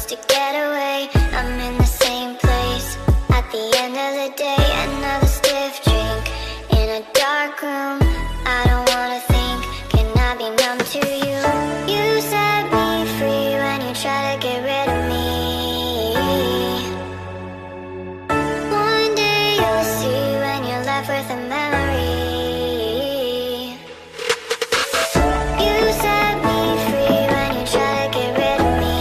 to get away. I'm in the same place at the end of the day. Another stiff drink in a dark room. I don't wanna think, can I be numb to you? You set me free when you try to get rid of me. One day you'll see when you're left with a memory. You set me free when you try to get rid of me.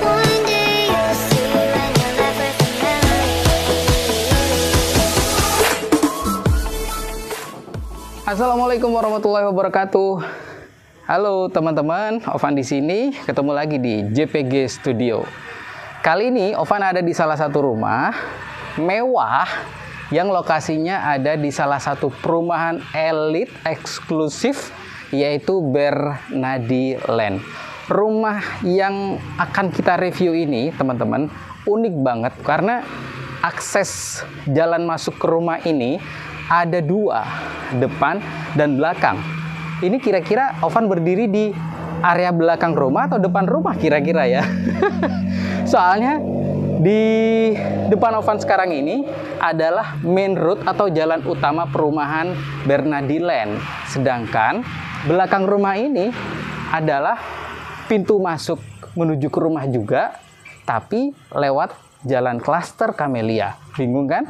One day you'll see when you're left with a memory. Assalamualaikum warahmatullahi wabarakatuh. Halo teman-teman, Ovan di sini ketemu lagi di JPG Studio. Kali ini Ovan ada di salah satu rumah mewah yang lokasinya ada di salah satu perumahan elit eksklusif, yaitu Bernadi Land. Rumah yang akan kita review ini teman-teman unik banget karena akses jalan masuk ke rumah ini ada dua, depan dan belakang. Ini kira-kira Ovan berdiri di area belakang rumah atau depan rumah kira-kira ya. Soalnya di depan Ovan sekarang ini adalah main road atau jalan utama perumahan Bernadi Land. Sedangkan belakang rumah ini adalah pintu masuk menuju ke rumah juga, tapi lewat jalan klaster Camellia. Bingung kan?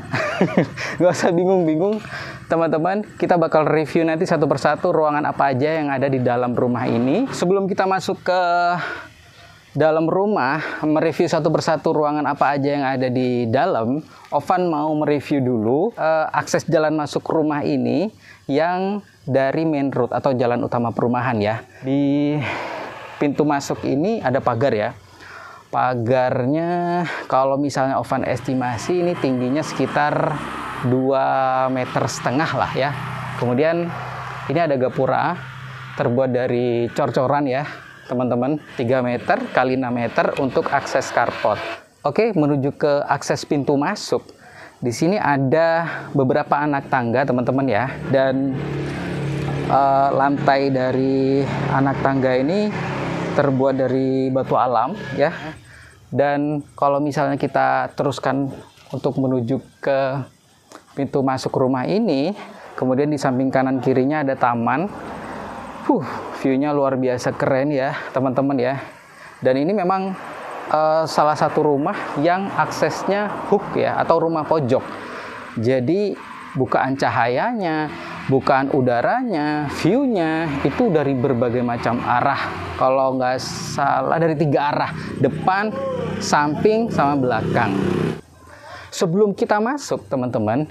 Gak usah bingung-bingung teman-teman, kita bakal review nanti satu persatu ruangan apa aja yang ada di dalam rumah ini. Sebelum kita masuk ke dalam rumah, mereview satu persatu ruangan apa aja yang ada di dalam, Ovan mau mereview dulu akses jalan masuk rumah ini yang dari main road atau jalan utama perumahan ya. Di pintu masuk ini ada pagar ya. Pagarnya kalau misalnya Ovan estimasi ini tingginya sekitar 2,5 meter lah ya. Kemudian ini ada gapura terbuat dari cor-coran ya teman-teman, 3 meter kali 6 meter untuk akses carport. Oke, menuju ke akses pintu masuk. Di sini ada beberapa anak tangga teman-teman ya, dan lantai dari anak tangga ini terbuat dari batu alam ya. Dan kalau misalnya kita teruskan untuk menuju ke pintu masuk rumah ini, kemudian di samping kanan kirinya ada taman. View-nya luar biasa keren ya teman-teman ya. Dan ini memang salah satu rumah yang aksesnya hook ya, atau rumah pojok. Jadi bukaan cahayanya, bukaan udaranya, view-nya itu dari berbagai macam arah. Kalau nggak salah dari 3 arah, depan, samping, sama belakang. Sebelum kita masuk teman-teman,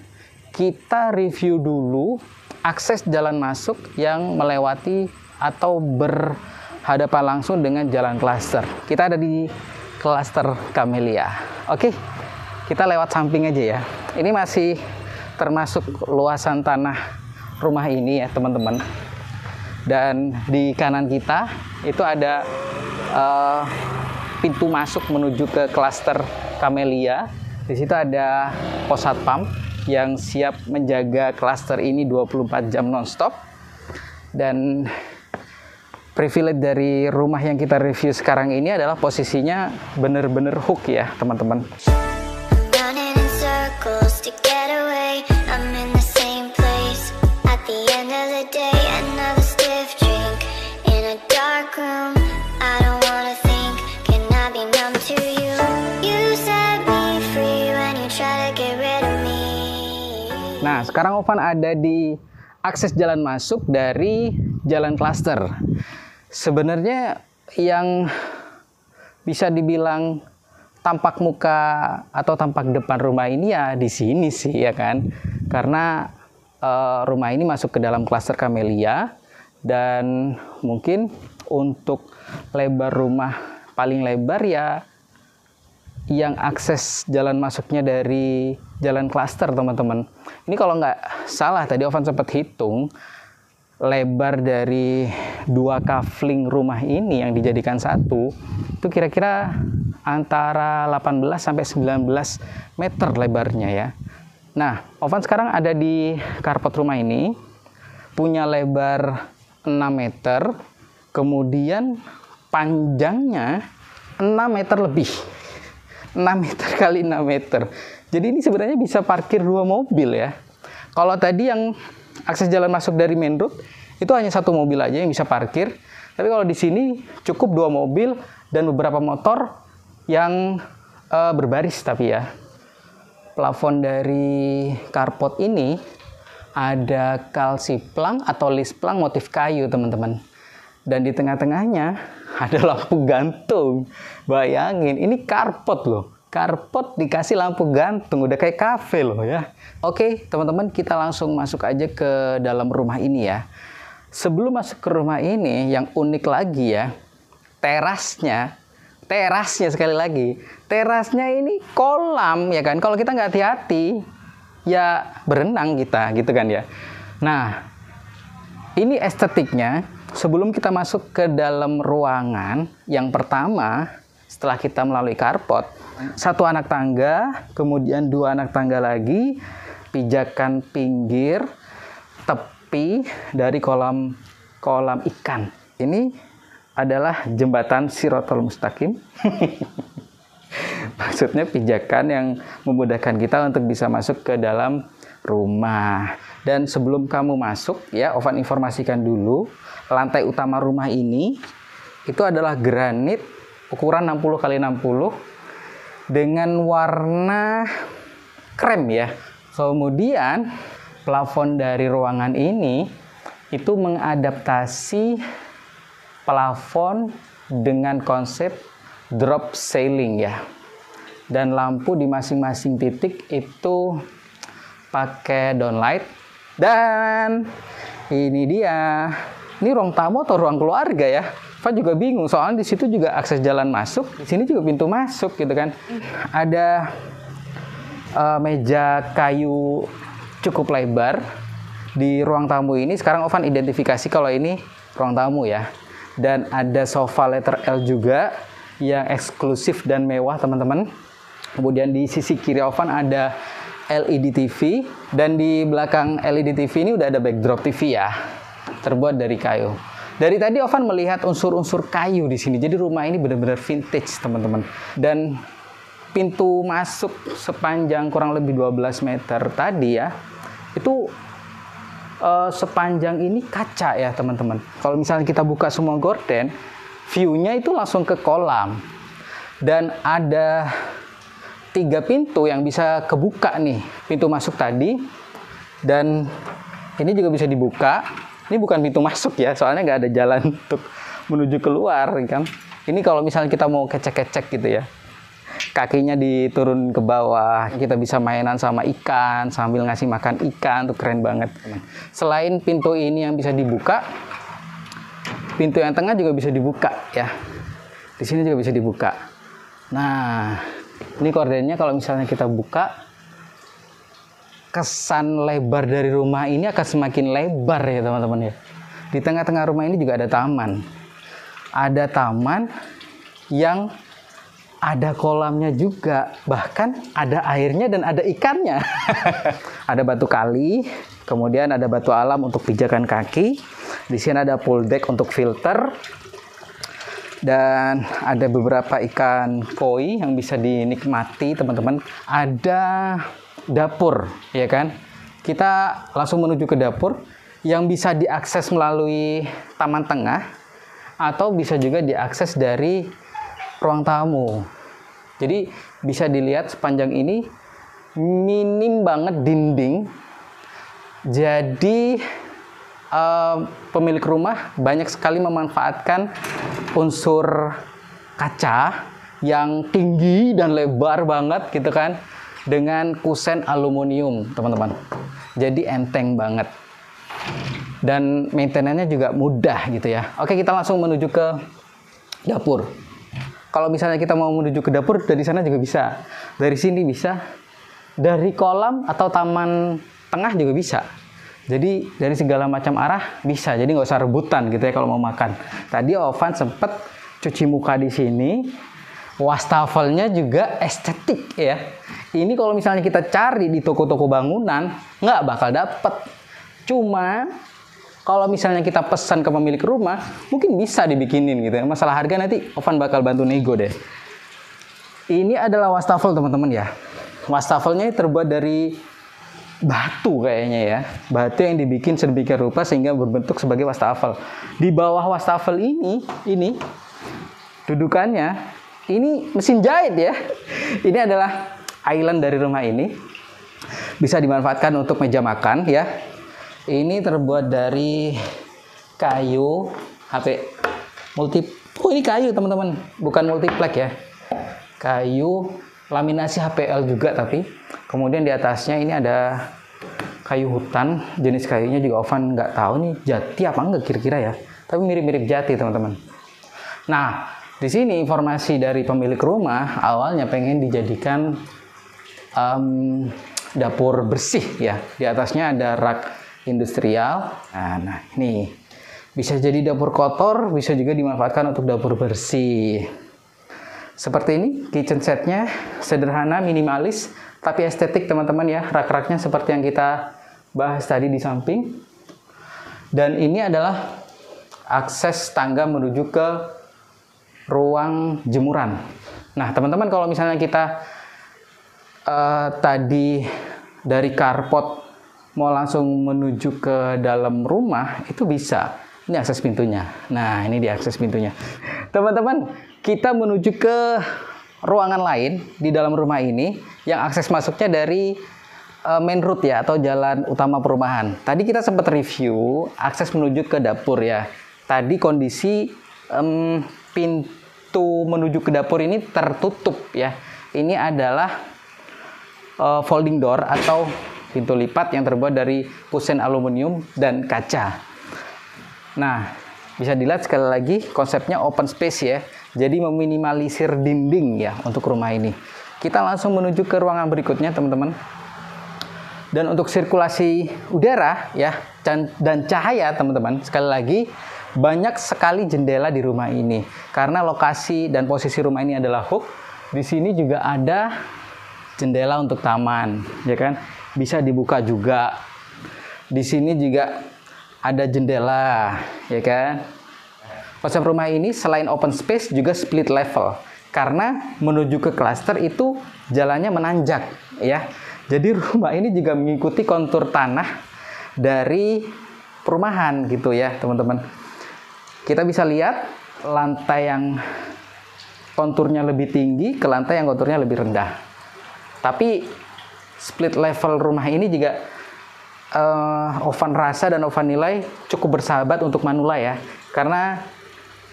kita review dulu akses jalan masuk yang melewati atau berhadapan langsung dengan jalan klaster. Kita ada di klaster Camellia. Oke, kita lewat samping aja ya. Ini masih termasuk luasan tanah rumah ini ya teman-teman. Dan di kanan kita itu ada pintu masuk menuju ke klaster Camellia. Di situ ada pos satpam yang siap menjaga klaster ini 24 jam nonstop. Dan privilege dari rumah yang kita review sekarang ini adalah posisinya bener-bener hook ya teman-teman. Running in circles to get away. I'm in the same place at the end of the day. Another stiff drink in a dark room. I don't wanna think, can I be numb to you? You set me free when you try to get rid of me. Nah, sekarang Ovan ada di akses jalan masuk dari jalan klaster. Sebenarnya yang bisa dibilang tampak muka atau tampak depan rumah ini ya di sini sih ya kan. Karena rumah ini masuk ke dalam klaster Camellia, dan mungkin untuk lebar rumah paling lebar ya yang akses jalan masuknya dari jalan klaster teman-teman. Ini kalau nggak salah tadi Ovan sempat hitung, lebar dari 2 kafling rumah ini yang dijadikan satu itu kira-kira antara 18 sampai 19 meter lebarnya ya. Nah, Ovan sekarang ada di carport rumah ini, punya lebar 6 meter, kemudian panjangnya 6 meter lebih. 6 meter kali 6 meter. Jadi ini sebenarnya bisa parkir 2 mobil ya. Kalau tadi yang akses jalan masuk dari main road itu hanya 1 mobil aja yang bisa parkir. Tapi kalau di sini cukup 2 mobil dan beberapa motor yang berbaris tapi ya. Plafon dari carport ini ada kalsiplang atau lisplang motif kayu teman-teman. Dan di tengah-tengahnya ada lampu gantung. Bayangin, ini carport loh. Carport dikasih lampu gantung, udah kayak kafe loh ya. Oke teman-teman, kita langsung masuk aja ke dalam rumah ini ya. Sebelum masuk ke rumah ini, yang unik lagi ya, terasnya sekali lagi, terasnya ini kolam ya kan. Kalau kita nggak hati-hati, ya berenang kita gitu kan ya. Nah, ini estetiknya sebelum kita masuk ke dalam ruangan. Yang pertama, setelah kita melalui carport, 1 anak tangga, kemudian 2 anak tangga lagi, pijakan pinggir, tepi dari kolam ikan. Ini adalah jembatan Shirathul Mustaqim. Maksudnya pijakan yang memudahkan kita untuk bisa masuk ke dalam rumah. Dan sebelum kamu masuk ya, Ovan informasikan dulu, lantai utama rumah ini itu adalah granit ukuran 60 x 60 dengan warna krem ya. Kemudian plafon dari ruangan ini itu mengadaptasi plafon dengan konsep drop ceiling ya. Dan lampu di masing-masing titik itu pakai downlight. Dan ini dia. Ini ruang tamu atau ruang keluarga ya? Pak juga bingung, soalnya di situ juga akses jalan masuk, di sini juga pintu masuk gitu kan. Ada meja kayu cukup lebar di ruang tamu ini. Sekarang Ovan identifikasi kalau ini ruang tamu ya. Dan ada sofa letter L juga yang eksklusif dan mewah teman-teman. Kemudian di sisi kiri Ovan ada LED TV. Dan di belakang LED TV ini udah ada backdrop TV ya. Terbuat dari kayu. Dari tadi Ovan melihat unsur-unsur kayu di sini. Jadi rumah ini benar-benar vintage teman-teman. Dan pintu masuk sepanjang kurang lebih 12 meter tadi ya. Itu sepanjang ini kaca ya teman-teman. Kalau misalnya kita buka semua gorden, view-nya itu langsung ke kolam. Dan ada 3 pintu yang bisa kebuka nih. Pintu masuk tadi. Dan ini juga bisa dibuka. Ini bukan pintu masuk ya, soalnya nggak ada jalan untuk menuju keluar kan. Ini kalau misalnya kita mau kecek-kecek gitu ya. Kakinya diturun ke bawah, kita bisa mainan sama ikan sambil ngasih makan ikan, tuh keren banget. Selain pintu ini yang bisa dibuka, pintu yang tengah juga bisa dibuka ya. Di sini juga bisa dibuka. Nah, ini kordennya kalau misalnya kita buka, kesan lebar dari rumah ini akan semakin lebar ya teman-teman ya. Di tengah-tengah rumah ini juga ada taman. Ada taman yang ada kolamnya juga, bahkan ada airnya dan ada ikannya. Ada batu kali, kemudian ada batu alam untuk pijakan kaki. Di sini ada pool deck untuk filter. Dan ada beberapa ikan koi yang bisa dinikmati teman-teman. Ada dapur, ya kan? Kita langsung menuju ke dapur yang bisa diakses melalui taman tengah atau bisa juga diakses dari ruang tamu. Jadi bisa dilihat sepanjang ini minim banget dinding. Jadi pemilik rumah banyak sekali memanfaatkan unsur kaca yang tinggi dan lebar banget gitu kan, dengan kusen aluminium teman-teman. Jadi enteng banget. Dan maintenance-nya juga mudah gitu ya. Oke, kita langsung menuju ke dapur. Kalau misalnya kita mau menuju ke dapur, dari sana juga bisa. Dari sini bisa. Dari kolam atau taman tengah juga bisa. Jadi dari segala macam arah bisa. Jadi nggak usah rebutan gitu ya kalau mau makan. Tadi Ovan sempet cuci muka di sini. Wastafelnya juga estetik ya. Ini kalau misalnya kita cari di toko-toko bangunan, nggak bakal dapet. Cuma Kalau misalnya kita pesan ke pemilik rumah, mungkin bisa dibikinin gitu ya. Masalah harga nanti Ovan bakal bantu nego deh. Ini adalah wastafel teman-teman ya. Wastafelnya terbuat dari batu kayaknya ya. Batu yang dibikin sedemikian rupa sehingga berbentuk sebagai wastafel. Di bawah wastafel ini dudukannya, ini mesin jahit ya. Ini adalah island dari rumah ini. Bisa dimanfaatkan untuk meja makan ya. Ini terbuat dari kayu HP oh ini kayu teman-teman, bukan multiplex ya. Kayu laminasi HPL juga, tapi kemudian di atasnya ini ada kayu hutan. Jenis kayunya juga Ovan nggak tahu nih jati apa enggak kira-kira ya, tapi mirip-mirip jati teman-teman. Nah, di sini informasi dari pemilik rumah awalnya pengen dijadikan dapur bersih ya. Di atasnya ada rak industrial. Nah, ini bisa jadi dapur kotor, bisa juga dimanfaatkan untuk dapur bersih. Seperti ini kitchen setnya, sederhana, minimalis, tapi estetik teman-teman ya. Rak-raknya seperti yang kita bahas tadi di samping. Dan ini adalah akses tangga menuju ke ruang jemuran. Nah teman-teman, kalau misalnya kita tadi dari carport mau langsung menuju ke dalam rumah, itu bisa. Ini akses pintunya. Nah ini di akses pintunya. Teman-teman, kita menuju ke ruangan lain di dalam rumah ini yang akses masuknya dari main road ya, atau jalan utama perumahan. Tadi kita sempat review akses menuju ke dapur ya. Tadi kondisi pintu menuju ke dapur ini tertutup ya. Ini adalah folding door atau pintu lipat yang terbuat dari kusen aluminium dan kaca. Nah, bisa dilihat sekali lagi konsepnya open space ya. Jadi meminimalisir dinding ya untuk rumah ini. Kita langsung menuju ke ruangan berikutnya teman-teman. Dan untuk sirkulasi udara ya dan cahaya teman-teman, sekali lagi banyak sekali jendela di rumah ini. Karena lokasi dan posisi rumah ini adalah hook, di sini juga ada jendela untuk taman, ya kan? Bisa dibuka juga. Di sini juga ada jendela, ya kan? Konsep rumah ini selain open space juga split level. Karena menuju ke klaster itu jalannya menanjak, ya. Jadi rumah ini juga mengikuti kontur tanah dari perumahan gitu ya, teman-teman. Kita bisa lihat lantai yang konturnya lebih tinggi ke lantai yang konturnya lebih rendah. Tapi split level rumah ini juga Ovan rasa dan Ovan nilai cukup bersahabat untuk manula ya. Karena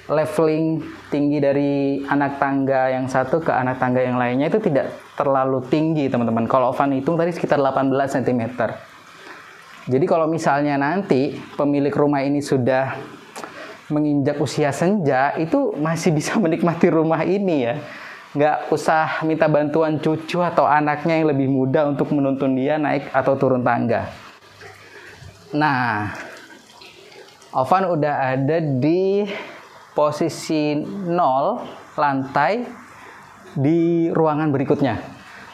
leveling tinggi dari anak tangga yang satu ke anak tangga yang lainnya itu tidak terlalu tinggi teman-teman. Kalau Ovan hitung tadi sekitar 18 cm. Jadi kalau misalnya nanti pemilik rumah ini sudah menginjak usia senja, itu masih bisa menikmati rumah ini ya. Nggak usah minta bantuan cucu atau anaknya yang lebih muda untuk menuntun dia naik atau turun tangga. Nah, Ovan udah ada di posisi 0 lantai di ruangan berikutnya.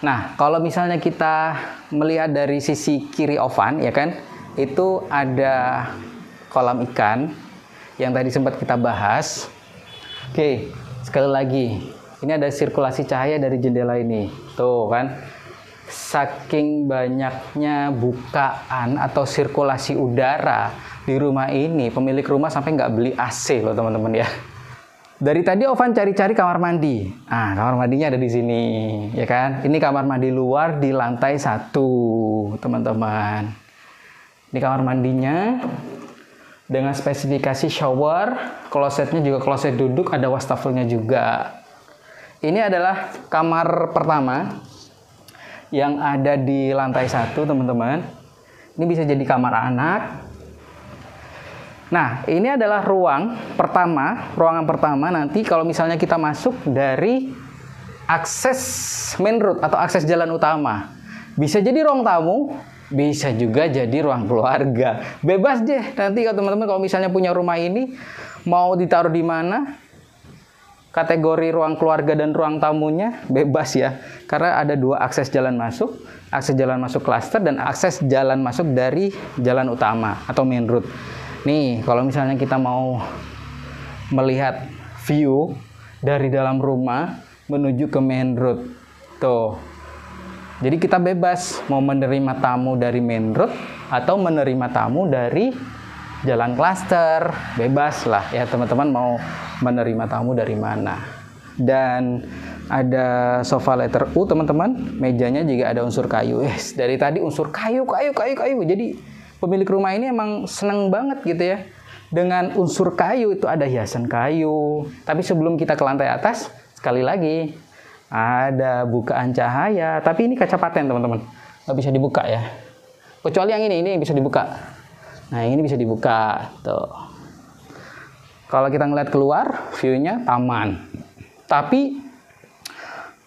Nah, kalau misalnya kita melihat dari sisi kiri Ovan, ya kan, itu ada kolam ikan yang tadi sempat kita bahas. Oke, sekali lagi, ini ada sirkulasi cahaya dari jendela ini. Tuh kan, saking banyaknya bukaan atau sirkulasi udara di rumah ini, pemilik rumah sampai nggak beli AC loh teman-teman ya. Dari tadi Ovan cari-cari kamar mandi. Nah, kamar mandinya ada di sini, ya kan? Ini kamar mandi luar di lantai 1, teman-teman. Ini kamar mandinya dengan spesifikasi shower, klosetnya juga kloset duduk, ada wastafelnya juga. Ini adalah kamar pertama yang ada di lantai 1, teman-teman. Ini bisa jadi kamar anak. Nah, ini adalah ruangan pertama nanti kalau misalnya kita masuk dari akses main road atau akses jalan utama. Bisa jadi ruang tamu, bisa juga jadi ruang keluarga. Bebas deh nanti kalau teman-teman kalau misalnya punya rumah ini mau ditaruh di mana, kategori ruang keluarga dan ruang tamunya bebas ya. Karena ada 2 akses jalan masuk klaster dan akses jalan masuk dari jalan utama atau main road. Nih, kalau misalnya kita mau melihat view dari dalam rumah menuju ke main road. Tuh. Jadi kita bebas mau menerima tamu dari main road atau menerima tamu dari jalan klaster. Bebas lah ya teman-teman mau menerima tamu dari mana. Dan ada sofa letter U teman-teman. Mejanya juga ada unsur kayu. Dari tadi unsur kayu. Jadi pemilik rumah ini emang seneng banget gitu ya. Dengan unsur kayu itu ada hiasan kayu. Tapi sebelum kita ke lantai atas, sekali lagi ada bukaan cahaya. Tapi ini kaca paten teman-teman, nggak bisa dibuka ya. Kecuali yang ini yang bisa dibuka. Nah yang ini bisa dibuka. Tuh. Kalau kita ngeliat keluar, view-nya taman. Tapi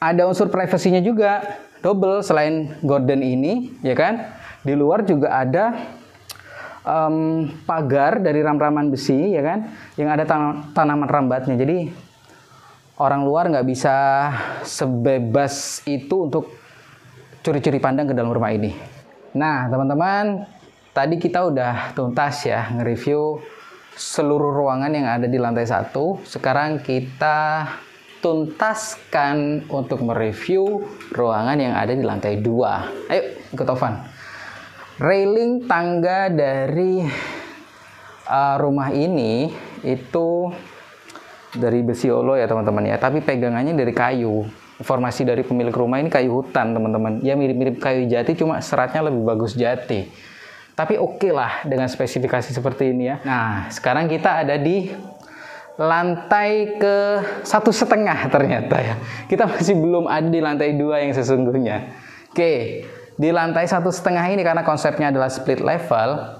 ada unsur privasinya juga. Double selain gorden ini, ya kan? Di luar juga ada pagar dari ram-raman besi, ya kan, yang ada tanaman rambatnya. Jadi orang luar nggak bisa sebebas itu untuk curi-curi pandang ke dalam rumah ini. Nah teman-teman, tadi kita udah tuntas ya nge-review seluruh ruangan yang ada di lantai 1. Sekarang kita tuntaskan untuk mereview ruangan yang ada di lantai 2. Ayo ikut Ovan. Railing tangga dari rumah ini itu dari besi olo ya teman-teman ya, tapi pegangannya dari kayu. Informasi dari pemilik rumah ini kayu hutan teman-teman. Ya mirip-mirip kayu jati, cuma seratnya lebih bagus jati. Tapi oke lah dengan spesifikasi seperti ini ya. Nah sekarang kita ada di lantai ke 1,5 ternyata ya. Kita masih belum ada di lantai 2 yang sesungguhnya. Oke. Di lantai 1,5 ini karena konsepnya adalah split level,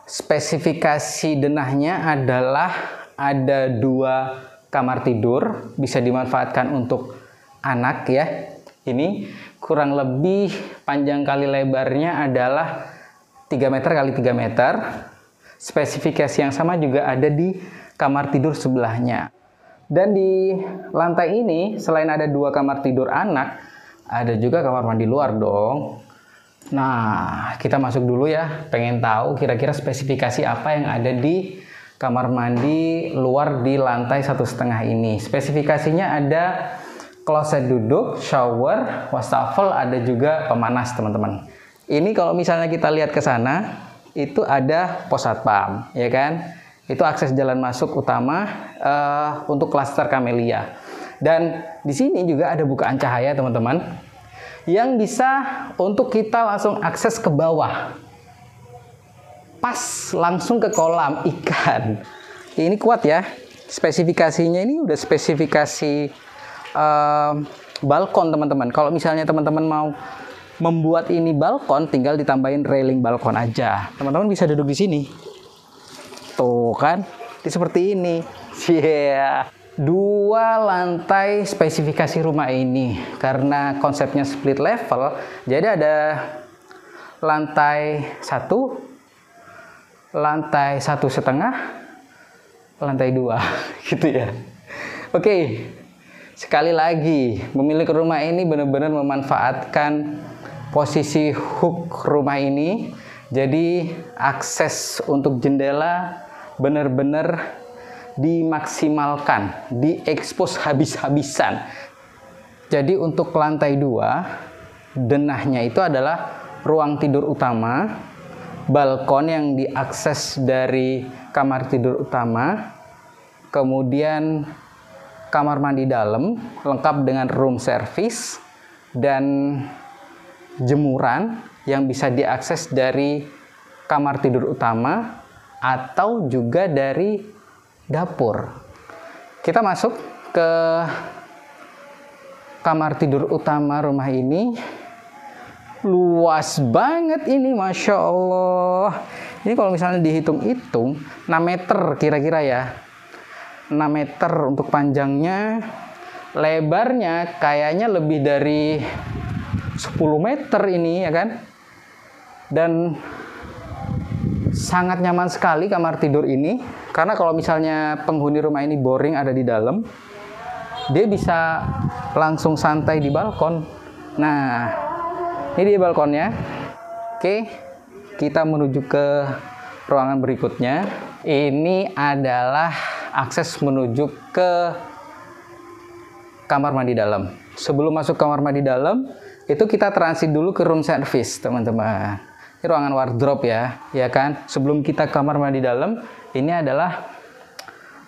spesifikasi denahnya adalah ada 2 kamar tidur, bisa dimanfaatkan untuk anak ya. Ini kurang lebih panjang kali lebarnya adalah 3 meter kali 3 meter. Spesifikasi yang sama juga ada di kamar tidur sebelahnya. Dan di lantai ini selain ada 2 kamar tidur anak, ada juga kamar mandi luar dong. Nah, kita masuk dulu ya. Pengen tahu kira-kira spesifikasi apa yang ada di kamar mandi luar di lantai 1,5 ini. Spesifikasinya ada kloset duduk, shower, wastafel, ada juga pemanas teman-teman. Ini kalau misalnya kita lihat ke sana, itu ada pos satpam, ya kan? Itu akses jalan masuk utama untuk klaster Camellia. Dan di sini juga ada bukaan cahaya teman-teman yang bisa untuk kita langsung akses ke bawah. Pas langsung ke kolam ikan. Ini kuat ya. Spesifikasinya ini udah spesifikasi balkon teman-teman. Kalau misalnya teman-teman mau membuat ini balkon, tinggal ditambahin railing balkon aja. Teman-teman bisa duduk di sini. Tuh kan, seperti ini. Yeah. 2 lantai spesifikasi rumah ini karena konsepnya split level, jadi ada lantai 1, lantai 1,5, lantai 2 gitu ya. Oke, sekali lagi pemilik rumah ini benar-benar memanfaatkan posisi hook rumah ini, jadi akses untuk jendela benar-benar dimaksimalkan, diekspos habis-habisan. Jadi untuk lantai 2, denahnya itu adalah ruang tidur utama, balkon yang diakses dari kamar tidur utama, kemudian kamar mandi dalam lengkap dengan room service dan jemuran yang bisa diakses dari kamar tidur utama atau juga dari dapur. Kita masuk ke kamar tidur utama rumah ini. Luas banget ini, Masya Allah. Ini kalau misalnya dihitung-hitung 6 meter kira-kira ya. 6 meter untuk panjangnya. Lebarnya kayaknya lebih dari 10 meter ini ya kan. Dan sangat nyaman sekali kamar tidur ini. Karena kalau misalnya penghuni rumah ini boring ada di dalam, dia bisa langsung santai di balkon. Nah, ini dia balkonnya. Oke, kita menuju ke ruangan berikutnya. Ini adalah akses menuju ke kamar mandi dalam. Sebelum masuk kamar mandi dalam, itu kita transit dulu ke room service, teman-teman. Ini ruangan wardrobe ya kan? Sebelum kita kamar mandi dalam, ini adalah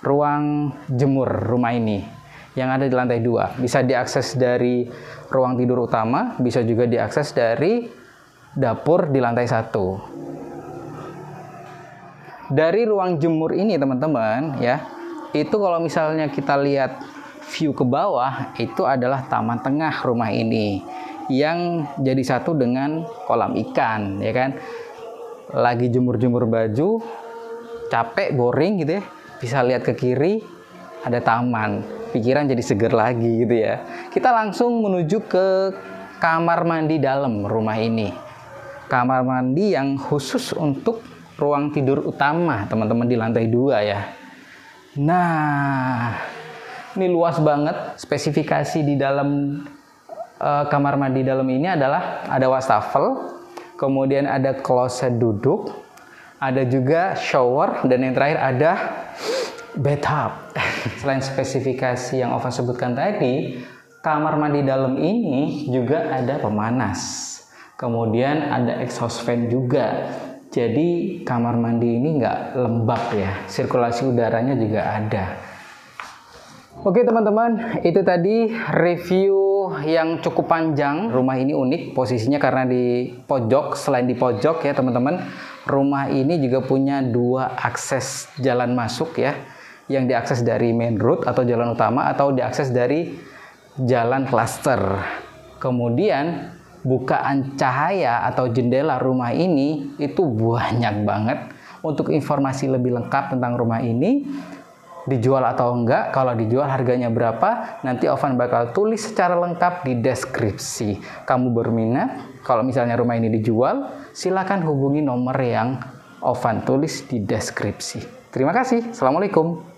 ruang jemur rumah ini yang ada di lantai 2. Bisa diakses dari ruang tidur utama, bisa juga diakses dari dapur di lantai 1. Dari ruang jemur ini, teman-teman, ya, itu kalau misalnya kita lihat view ke bawah, itu adalah taman tengah rumah ini yang jadi satu dengan kolam ikan, ya kan? Lagi jemur-jemur baju, capek, boring gitu ya, bisa lihat ke kiri, ada taman, pikiran jadi seger lagi gitu ya. Kita langsung menuju ke kamar mandi dalam rumah ini. Kamar mandi yang khusus untuk ruang tidur utama, teman-teman, di lantai 2 ya. Nah, ini luas banget. Spesifikasi di dalam kamar mandi dalam ini adalah ada wastafel, kemudian ada kloset duduk, ada juga shower, dan yang terakhir ada bathtub. Selain spesifikasi yang Ovan sebutkan tadi, kamar mandi dalam ini juga ada pemanas. Kemudian ada exhaust fan juga. Jadi kamar mandi ini nggak lembab ya, sirkulasi udaranya juga ada. Oke teman-teman, itu tadi review yang cukup panjang. Rumah ini unik posisinya karena di pojok. Selain di pojok ya teman-teman, rumah ini juga punya 2 akses jalan masuk ya, yang diakses dari main road atau jalan utama, atau diakses dari jalan klaster. Kemudian bukaan cahaya atau jendela rumah ini itu banyak banget. Untuk informasi lebih lengkap tentang rumah ini, dijual atau enggak, kalau dijual harganya berapa, nanti Ovan bakal tulis secara lengkap di deskripsi. Kamu berminat, kalau misalnya rumah ini dijual, silakan hubungi nomor yang Ovan tulis di deskripsi. Terima kasih. Assalamualaikum.